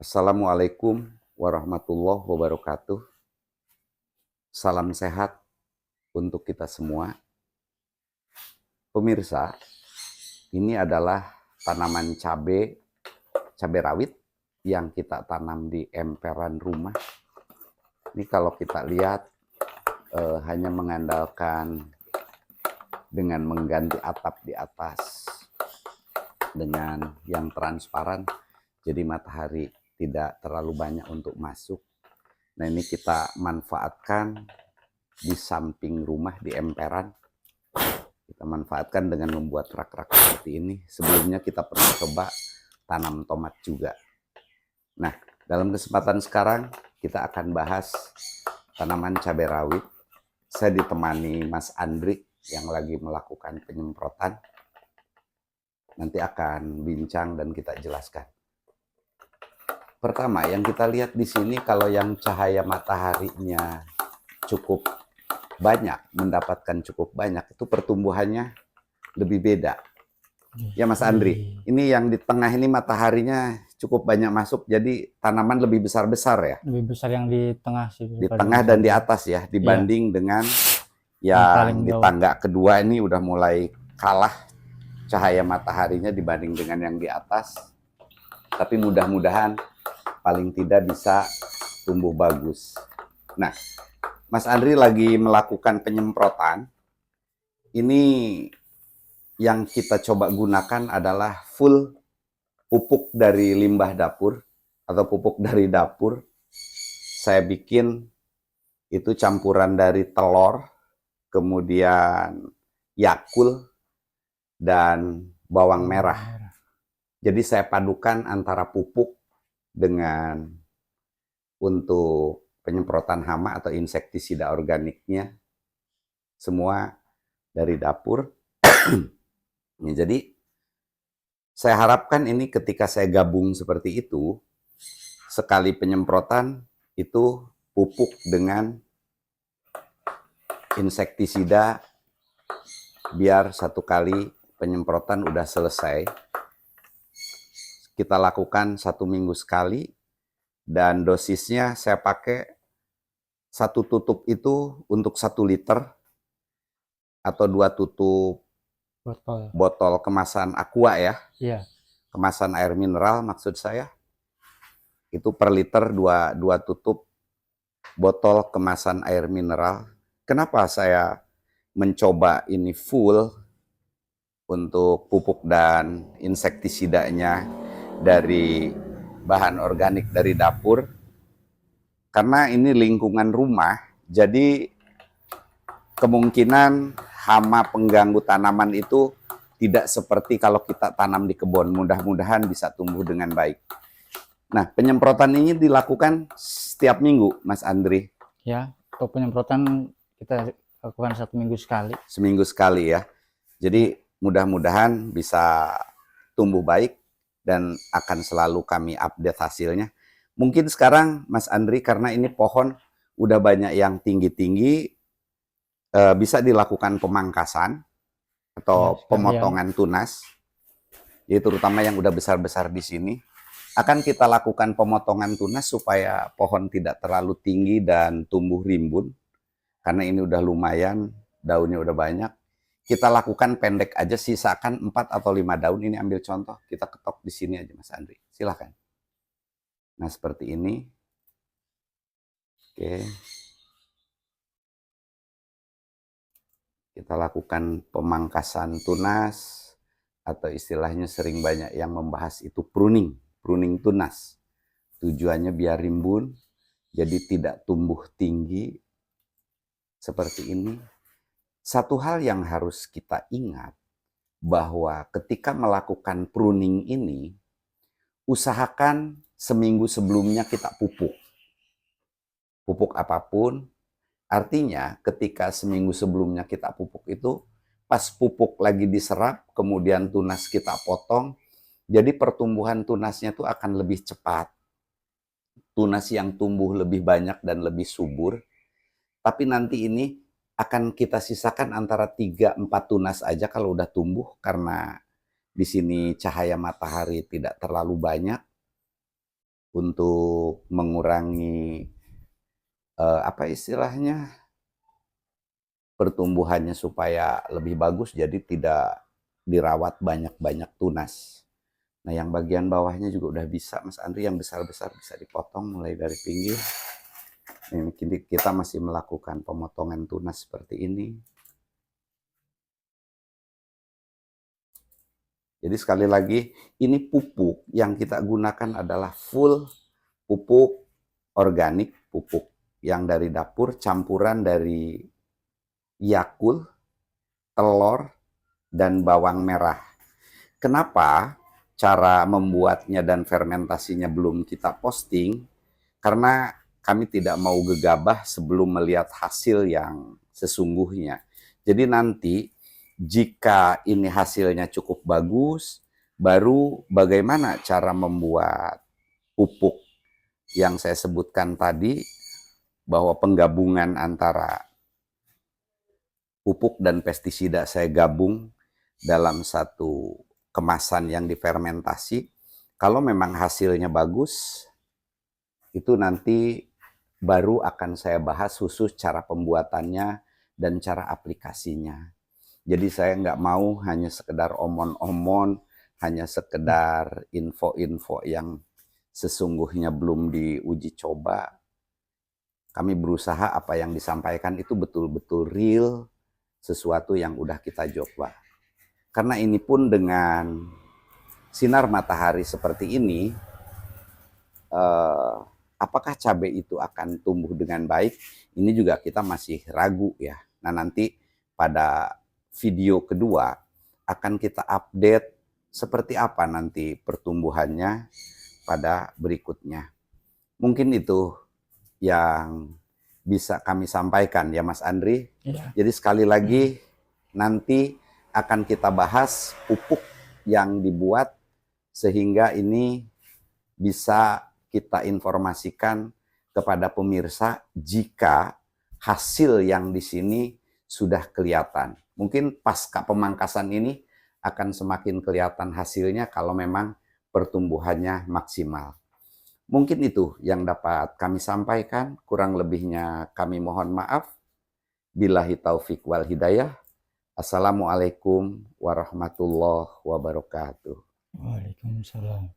Assalamualaikum warahmatullahi wabarakatuh. Salam sehat untuk kita semua. Pemirsa, ini adalah tanaman cabai rawit yang kita tanam di emperan rumah. Ini kalau kita lihat hanya mengandalkan dengan mengganti atap di atas dengan yang transparan, jadi matahari tidak terlalu banyak untuk masuk. Nah, ini kita manfaatkan di samping rumah di emperan. Kita manfaatkan dengan membuat rak-rak seperti ini. Sebelumnya kita pernah coba tanam tomat juga. Nah, dalam kesempatan sekarang kita akan bahas tanaman cabai rawit. Saya ditemani Mas Andri yang lagi melakukan penyemprotan. Nanti akan bincang dan kita jelaskan. Pertama, yang kita lihat di sini kalau yang cahaya mataharinya cukup banyak, mendapatkan cukup banyak, itu pertumbuhannya lebih beda. Ya Mas Andri, ini yang di tengah ini mataharinya cukup banyak masuk, jadi tanaman lebih besar-besar ya? Lebih besar yang di tengah sih. Di tengah dan di atas ya, dibanding dengan yang di tangga kedua ini udah mulai kalah cahaya mataharinya dibanding dengan yang di atas. Tapi mudah-mudahan paling tidak bisa tumbuh bagus. Nah, Mas Andri lagi melakukan penyemprotan. Ini yang kita coba gunakan adalah full pupuk dari limbah dapur atau pupuk dari dapur. Saya bikin itu campuran dari telur, kemudian Yakult, dan bawang merah. Jadi saya padukan antara pupuk dengan untuk penyemprotan hama atau insektisida organiknya, semua dari dapur. Jadi saya harapkan ini ketika saya gabung seperti itu, sekali penyemprotan itu pupuk dengan insektisida, biar satu kali penyemprotan udah selesai. Kita lakukan 1 minggu sekali, dan dosisnya saya pakai 1 tutup itu untuk 1 liter atau 2 tutup botol kemasan aqua ya. Iya. Kemasan air mineral maksud saya. Itu per liter 2 tutup botol kemasan air mineral. Kenapa saya mencoba ini full untuk pupuk dan insektisidanya dari bahan organik dari dapur? Karena ini lingkungan rumah, jadi kemungkinan hama pengganggu tanaman itu tidak seperti kalau kita tanam di kebun. Mudah-mudahan bisa tumbuh dengan baik. Nah, penyemprotan ini dilakukan setiap minggu, Mas Andri? Ya, untuk penyemprotan kita lakukan 1 minggu sekali. Seminggu sekali ya. Jadi mudah-mudahan bisa tumbuh baik dan akan selalu kami update hasilnya. Mungkin sekarang Mas Andri, karena ini pohon udah banyak yang tinggi-tinggi, bisa dilakukan pemangkasan atau pemotongan tunas. Jadi terutama yang udah besar-besar di sini, akan kita lakukan pemotongan tunas supaya pohon tidak terlalu tinggi dan tumbuh rimbun. Karena ini udah lumayan, daunnya udah banyak. Kita lakukan pendek aja, sisakan 4 atau 5 daun. Ini ambil contoh, kita ketok di sini aja Mas Andri. Silahkan. Nah, seperti ini. Oke. Kita lakukan pemangkasan tunas, atau istilahnya sering banyak yang membahas itu pruning tunas. Tujuannya biar rimbun, jadi tidak tumbuh tinggi seperti ini. Satu hal yang harus kita ingat, bahwa ketika melakukan pruning ini, usahakan seminggu sebelumnya kita pupuk. Pupuk apapun, artinya ketika seminggu sebelumnya kita pupuk itu, pas pupuk lagi diserap, kemudian tunas kita potong, jadi pertumbuhan tunasnya itu akan lebih cepat. Tunas yang tumbuh lebih banyak dan lebih subur. Tapi nanti ini akan kita sisakan antara 3-4 tunas aja kalau udah tumbuh, karena di sini cahaya matahari tidak terlalu banyak. untuk mengurangi apa istilahnya, pertumbuhannya supaya lebih bagus, jadi tidak dirawat banyak-banyak tunas. Nah, yang bagian bawahnya juga udah bisa, Mas Andri, yang besar-besar bisa dipotong mulai dari pinggir. Ini kita masih melakukan pemotongan tunas seperti ini. Jadi sekali lagi, ini pupuk yang kita gunakan adalah full pupuk organik, pupuk yang dari dapur, campuran dari Yakult, telur, dan bawang merah. Kenapa cara membuatnya dan fermentasinya belum kita posting? Karena kami tidak mau gegabah sebelum melihat hasil yang sesungguhnya. Jadi nanti jika ini hasilnya cukup bagus, baru bagaimana cara membuat pupuk yang saya sebutkan tadi, bahwa penggabungan antara pupuk dan pestisida saya gabung dalam satu kemasan yang difermentasi. Kalau memang hasilnya bagus, itu nanti baru akan saya bahas khusus cara pembuatannya dan cara aplikasinya. Jadi saya nggak mau hanya sekedar omon-omon, hanya sekedar info-info yang sesungguhnya belum diuji coba. Kami berusaha apa yang disampaikan itu betul-betul real, sesuatu yang udah kita coba. Karena ini pun dengan sinar matahari seperti ini, apakah cabai itu akan tumbuh dengan baik? Ini juga kita masih ragu ya. Nah, nanti pada video kedua akan kita update seperti apa nanti pertumbuhannya pada berikutnya. Mungkin itu yang bisa kami sampaikan ya Mas Andri. Iya. Jadi sekali lagi nanti akan kita bahas pupuk yang dibuat sehingga ini bisa kita informasikan kepada pemirsa jika hasil yang di sini sudah kelihatan. Mungkin pasca pemangkasan ini akan semakin kelihatan hasilnya kalau memang pertumbuhannya maksimal. Mungkin itu yang dapat kami sampaikan, kurang lebihnya kami mohon maaf. Billahi taufik wal hidayah. Assalamualaikum warahmatullahi wabarakatuh. Waalaikumsalam.